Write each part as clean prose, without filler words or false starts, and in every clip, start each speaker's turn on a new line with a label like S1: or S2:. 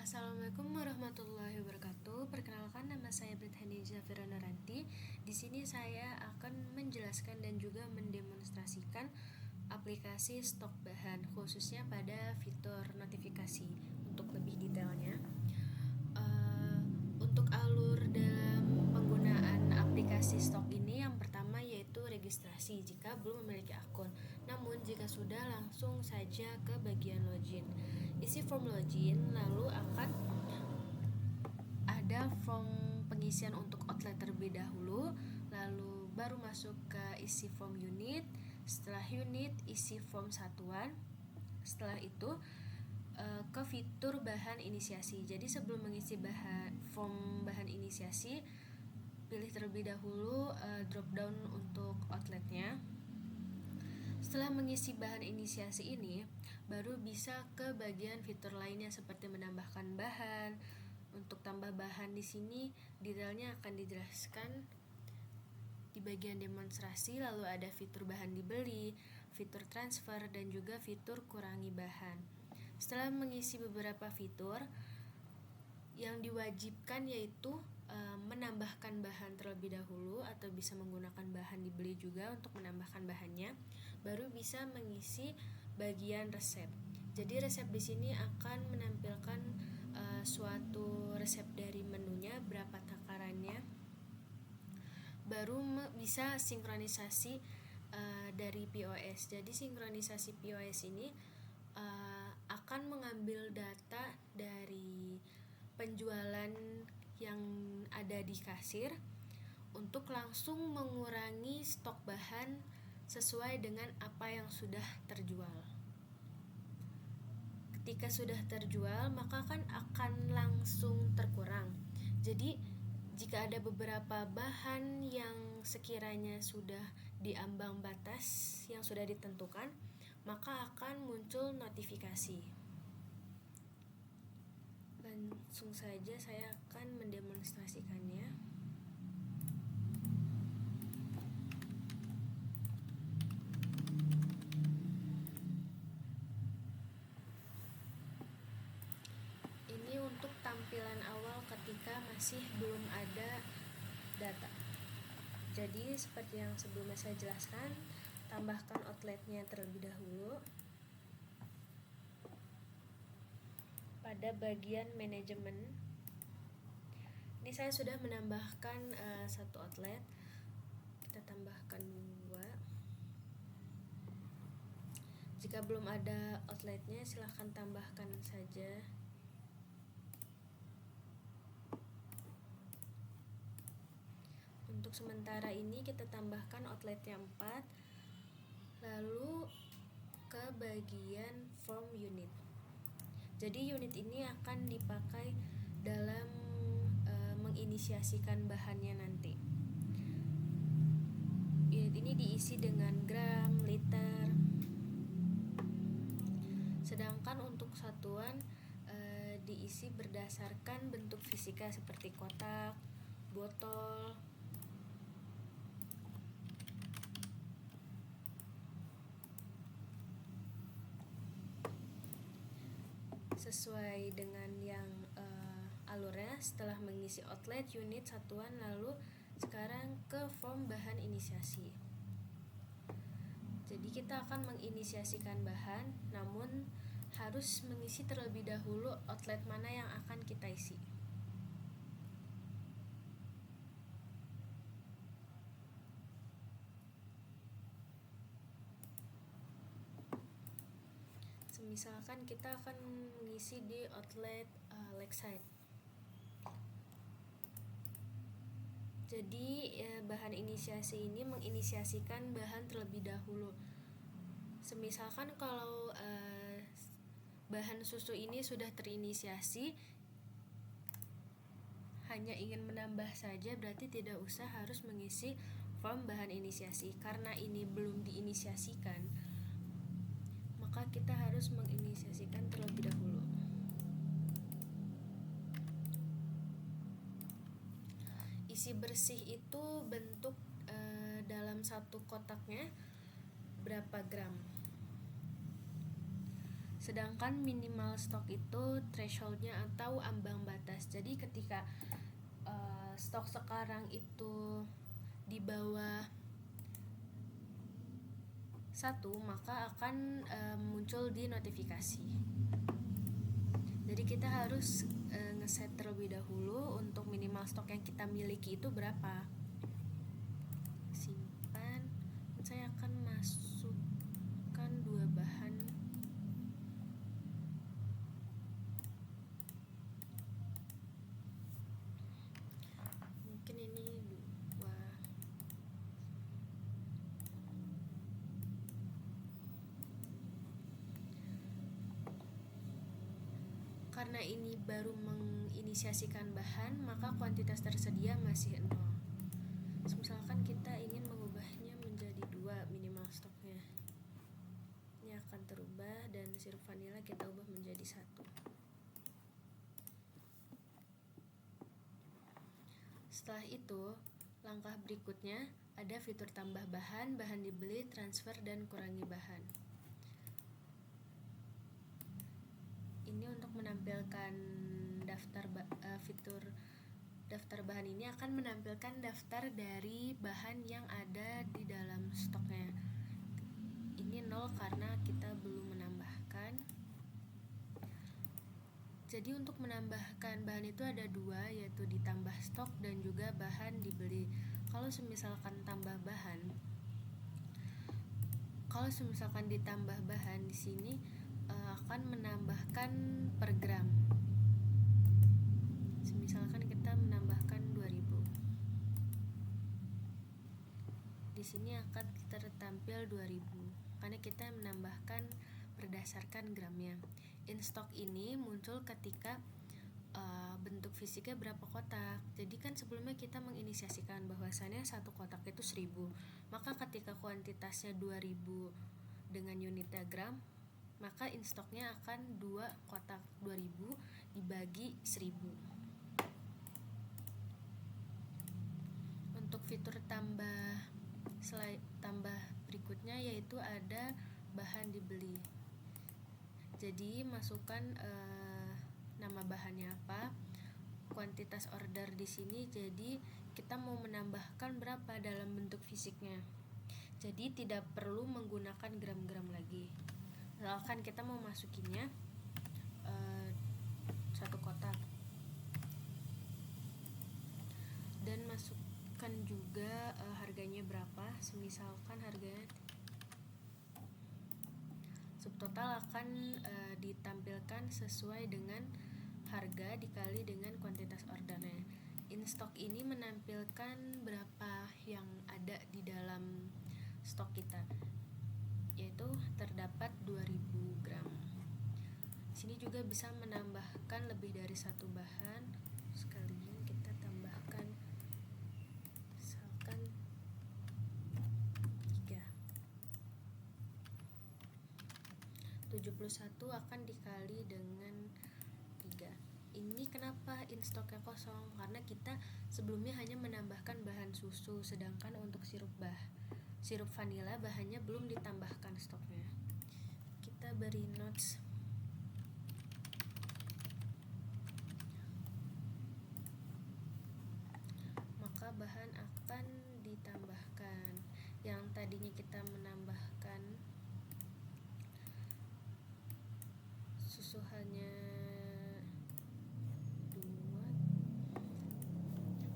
S1: Assalamualaikum warahmatullahi wabarakatuh. Perkenalkan, nama saya Brithani Zafira Naranti. Di sini saya akan menjelaskan dan juga mendemonstrasikan aplikasi stok bahan, khususnya pada fitur notifikasi. Untuk lebih detailnya, untuk alur dalam penggunaan aplikasi stok ini, yang pertama yaitu registrasi jika belum memiliki akun. Namun jika sudah, langsung saja ke bagian login. Isi form login, lalu akan ada form pengisian untuk outlet terlebih dahulu, lalu baru masuk ke isi form unit. Setelah unit, isi form satuan. Setelah itu ke fitur bahan inisiasi. Jadi sebelum mengisi form bahan inisiasi, pilih terlebih dahulu drop down untuk outletnya. Setelah mengisi bahan inisiasi ini, baru bisa ke bagian fitur lainnya seperti menambahkan bahan. Untuk tambah bahan di sini detailnya akan dijelaskan di bagian demonstrasi. Lalu ada fitur bahan dibeli, fitur transfer, dan juga fitur kurangi bahan. Setelah mengisi beberapa fitur, yang diwajibkan yaitu menambahkan bahan terlebih dahulu, atau bisa menggunakan bahan dibeli juga untuk menambahkan bahannya, baru bisa mengisi bagian resep. Jadi resep di sini akan menampilkan suatu resep dari menunya, berapa takarannya, baru bisa sinkronisasi dari POS. Jadi sinkronisasi POS ini akan mengambil data dari penjualan yang ada di kasir untuk langsung mengurangi stok bahan sesuai dengan apa yang sudah terjual. Ketika sudah terjual, maka akan langsung terkurang. Jadi jika ada beberapa bahan yang sekiranya sudah di ambang batas yang sudah ditentukan, maka akan muncul notifikasi. Langsung saja saya akan mendemonstrasikannya. Ini untuk tampilan awal ketika masih belum ada data. Jadi seperti yang sebelumnya saya jelaskan, tambahkan outletnya terlebih dahulu. Pada bagian manajemen, ini saya sudah menambahkan satu outlet. Kita tambahkan 2. Jika belum ada outletnya, silahkan tambahkan saja. Untuk sementara ini kita tambahkan outletnya 4. Lalu ke bagian form unit. Jadi unit ini akan dipakai dalam menginisiasikan bahannya nanti. Unit ini diisi dengan gram, liter. Sedangkan untuk satuan diisi berdasarkan bentuk fisika seperti kotak, botol, sesuai dengan yang alurnya. Setelah mengisi outlet, unit, satuan, lalu sekarang ke form bahan inisiasi. Jadi kita akan menginisiasikan bahan, namun harus mengisi terlebih dahulu outlet mana yang akan kita isi. Misalkan kita akan mengisi di outlet Lakeside. Jadi bahan inisiasi ini menginisiasikan bahan terlebih dahulu. Semisalkan kalau bahan susu ini sudah terinisiasi, hanya ingin menambah saja, berarti tidak usah harus mengisi form bahan inisiasi. Karena ini belum diinisiasikan, maka kita harus menginisiasikan terlebih dahulu. Isi bersih itu bentuk dalam satu kotaknya berapa gram. Sedangkan minimal stok itu thresholdnya atau ambang batas. Jadi ketika stok sekarang itu di bawah 1, maka akan muncul di notifikasi. Jadi kita harus ngeset terlebih dahulu untuk minimal stok yang kita miliki itu berapa. Simpan. Saya akan masukkan 2 bahan. Mungkin ini 2. Karena ini baru menginisiasikan bahan, maka kuantitas tersedia masih 0. Misalkan kita ingin mengubahnya menjadi 2 minimal stoknya, ini akan terubah, dan sirup vanila kita ubah menjadi 1. Setelah itu, langkah berikutnya ada fitur tambah bahan, bahan dibeli, transfer, dan kurangi bahan. Ini untuk menampilkan fitur daftar bahan ini akan menampilkan daftar dari bahan yang ada di dalam stoknya. Ini 0 karena kita belum menambahkan. Jadi untuk menambahkan bahan itu ada 2, yaitu ditambah stok dan juga bahan dibeli. Kalau misalkan ditambah bahan di sini akan menambahkan per gram. Misalkan kita menambahkan 2000. Di sini akan tertampil 2000 karena kita menambahkan berdasarkan gramnya. In stock ini muncul ketika bentuk fisiknya berapa kotak. Jadi kan sebelumnya kita menginisiasikan bahwasannya 1 kotak itu 1000. Maka ketika kuantitasnya 2000 dengan unitnya gram, maka in stocknya akan 2 kotak 2000 dibagi 1000. Untuk fitur tambah berikutnya yaitu ada bahan dibeli. Jadi masukkan nama bahannya apa, kuantitas order di sini. Jadi kita mau menambahkan berapa dalam bentuk fisiknya. Jadi tidak perlu menggunakan gram-gram lagi. Misalkan kita mau masukinnya 1 kotak, dan masukkan juga harganya berapa. Misalkan harganya subtotal akan ditampilkan sesuai dengan harga dikali dengan kuantitas ordernya. In stock ini menampilkan berapa yang ada di dalam stok kita, yaitu terdapat 2000 gram. Sini juga bisa menambahkan lebih dari 1 bahan. Sekalian kita tambahkan misalkan 3. 71 akan dikali dengan 3. Ini kenapa in stoknya kosong? Karena kita sebelumnya hanya menambahkan bahan susu, sedangkan untuk sirup vanila bahannya belum ditambahkan stoknya. Kita beri notes. Maka bahan akan ditambahkan. Yang tadinya kita menambahkan susu hanya 2.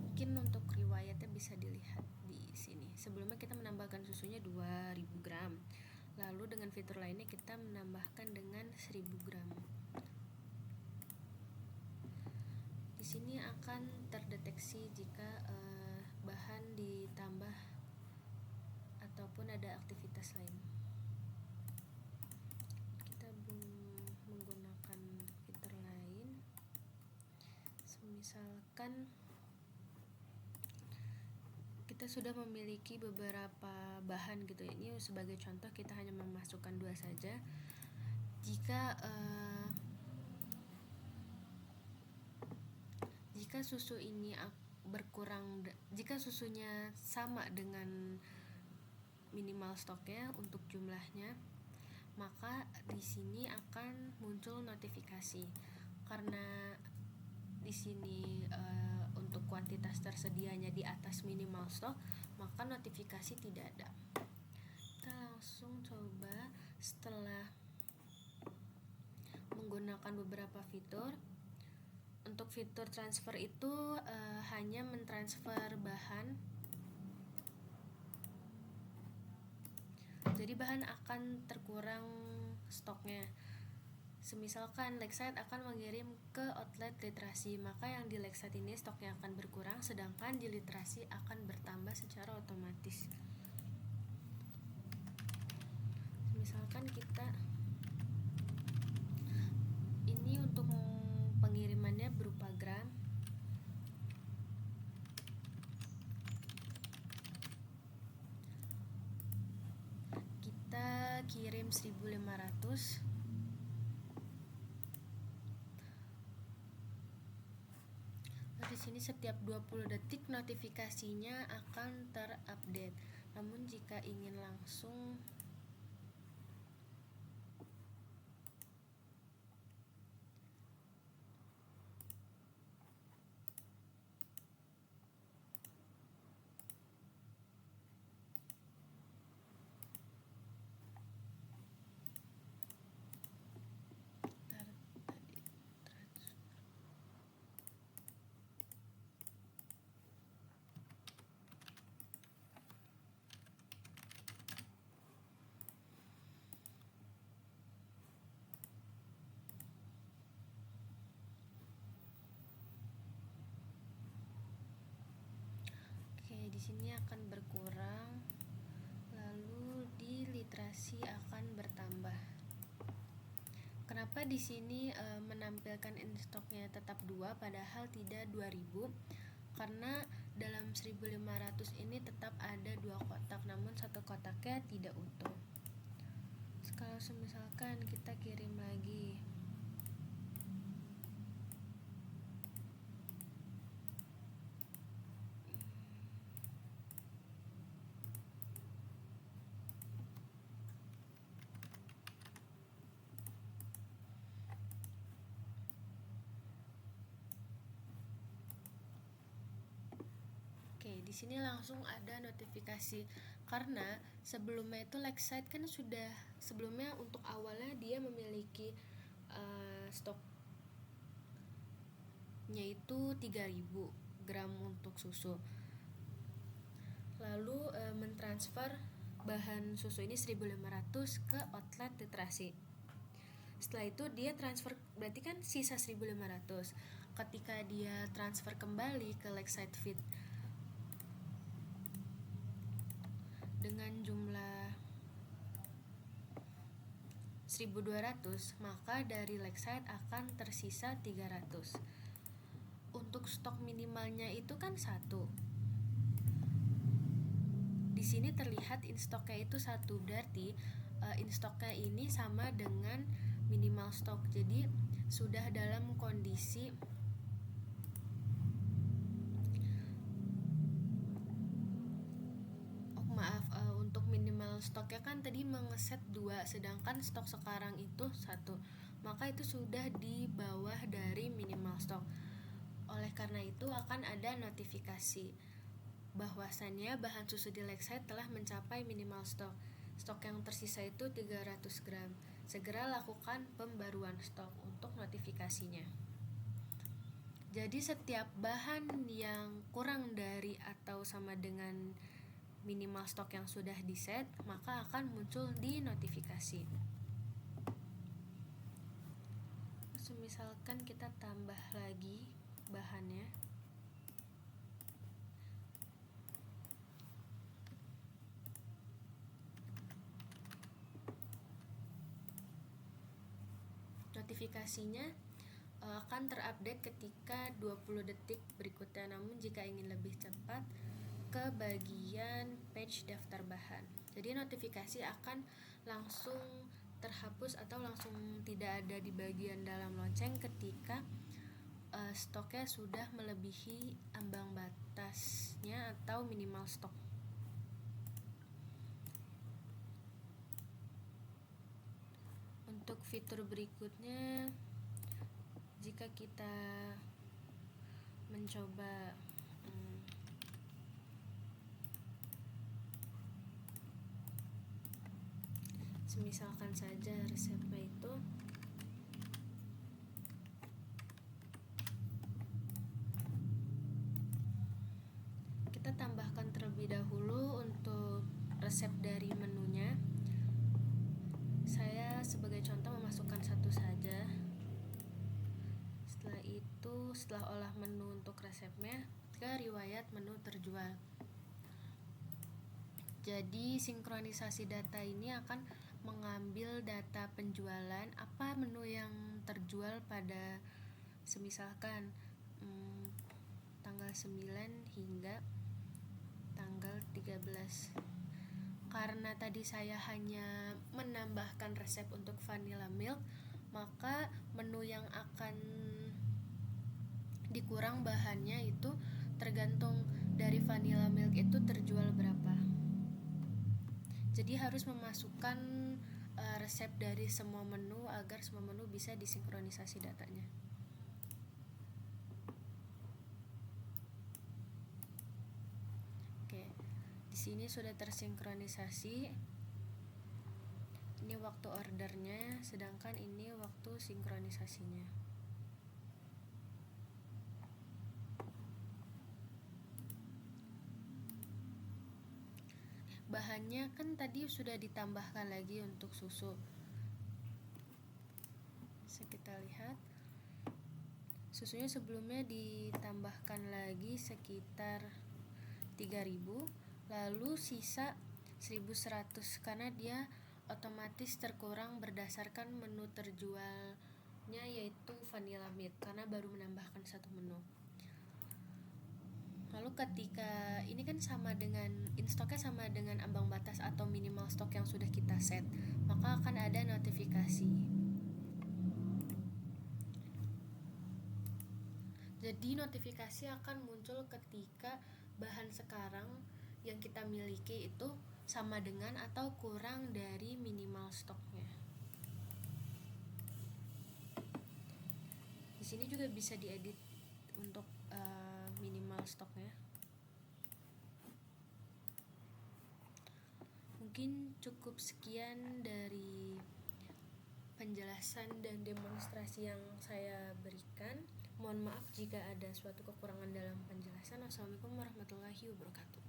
S1: Mungkin untuk riwayatnya bisa dilihat di sini. Sebelumnya kita menambahkan susunya 2000 gram. Lalu dengan fitur lainnya kita menambahkan dengan 1000 gram. Di sini akan terdeteksi jika bahan ditambah ataupun ada aktivitas lain. Kita menggunakan fitur lain. Misalkan kita sudah memiliki beberapa bahan gitu ya. Ini sebagai contoh kita hanya memasukkan 2 saja. Jika susu ini berkurang, jika susunya sama dengan minimal stoknya untuk jumlahnya, maka di sini akan muncul notifikasi. Karena di sini untuk kuantitas tersedianya di atas minimal stok, maka notifikasi tidak ada. Kita langsung coba setelah menggunakan beberapa fitur. Untuk fitur transfer itu hanya mentransfer bahan. Jadi bahan akan terkurang stoknya. Semisalkan Lakeside akan mengirim ke outlet literasi, maka yang di Lakeside ini stoknya akan berkurang, sedangkan di literasi akan bertambah secara otomatis. Misalkan kita ini untuk pengirimannya berupa gram. Kita kirim 1500. Di sini setiap 20 detik notifikasinya akan terupdate. Namun jika ingin langsung di sini akan berkurang, lalu di literasi akan bertambah. Kenapa di sini menampilkan in stoknya tetap 2 padahal tidak 2000? Karena dalam 1500 ini tetap ada 2 kotak, namun satu kotaknya tidak utuh. Kalau misalkan kita kirim lagi, di sini langsung ada notifikasi, karena sebelumnya itu Lakeside kan sudah sebelumnya untuk awalnya dia memiliki stoknya itu 3000 gram untuk susu, lalu mentransfer bahan susu ini 1500 ke outlet literasi. Setelah itu dia transfer, berarti kan sisa 1500. Ketika dia transfer kembali ke Lakeside Feed dengan jumlah 1200, maka dari Lakeside akan tersisa 300. Untuk stok minimalnya itu kan 1. Di sini terlihat in stoknya itu 1, berarti in stoknya ini sama dengan minimal stok. Jadi sudah dalam kondisi untuk minimal stoknya kan tadi mengeset 2, sedangkan stok sekarang itu 1, maka itu sudah di bawah dari minimal stok. Oleh karena itu akan ada notifikasi bahwasannya bahan susu di Lakeside telah mencapai minimal stok. Stok yang tersisa itu 300 gram. Segera lakukan pembaruan stok untuk notifikasinya. Jadi setiap bahan yang kurang dari atau sama dengan minimal stok yang sudah diset, maka akan muncul di notifikasi. Misalkan kita tambah lagi bahannya, notifikasinya akan terupdate ketika 20 detik berikutnya. Namun jika ingin lebih cepat, ke bagian page daftar bahan. Jadi notifikasi akan langsung terhapus atau langsung tidak ada di bagian dalam lonceng ketika stoknya sudah melebihi ambang batasnya atau minimal stok. Untuk fitur berikutnya, jika kita mencoba misalkan saja resepnya itu kita tambahkan terlebih dahulu untuk resep dari menunya. Saya sebagai contoh memasukkan satu saja. Setelah itu, setelah olah menu untuk resepnya, ke riwayat menu terjual. Jadi sinkronisasi data ini akan mengambil data penjualan, apa menu yang terjual pada semisalkan tanggal 9 hingga tanggal 13. Karena tadi saya hanya menambahkan resep untuk vanilla milk, maka menu yang akan dikurang bahannya itu tergantung dari vanilla milk itu terjual berapa. Jadi harus memasukkan resep dari semua menu agar semua menu bisa disinkronisasi datanya. Oke, di sini sudah tersinkronisasi. Ini waktu ordernya, sedangkan ini waktu sinkronisasinya. Bahannya kan tadi sudah ditambahkan lagi untuk susu. Bisa kita lihat, susunya sebelumnya ditambahkan lagi sekitar 3000, lalu sisa 1100 karena dia otomatis terkurang berdasarkan menu terjualnya yaitu vanilla milk karena baru menambahkan satu menu. Lalu ketika ini kan sama dengan in-stoknya sama dengan ambang batas atau minimal stok yang sudah kita set, maka akan ada notifikasi. Jadi notifikasi akan muncul ketika bahan sekarang yang kita miliki itu sama dengan atau kurang dari minimal stoknya. Di sini juga bisa diedit untuk minimal stoknya. Mungkin cukup sekian dari penjelasan dan demonstrasi yang saya berikan. Mohon maaf jika ada suatu kekurangan dalam penjelasan. Assalamualaikum warahmatullahi wabarakatuh.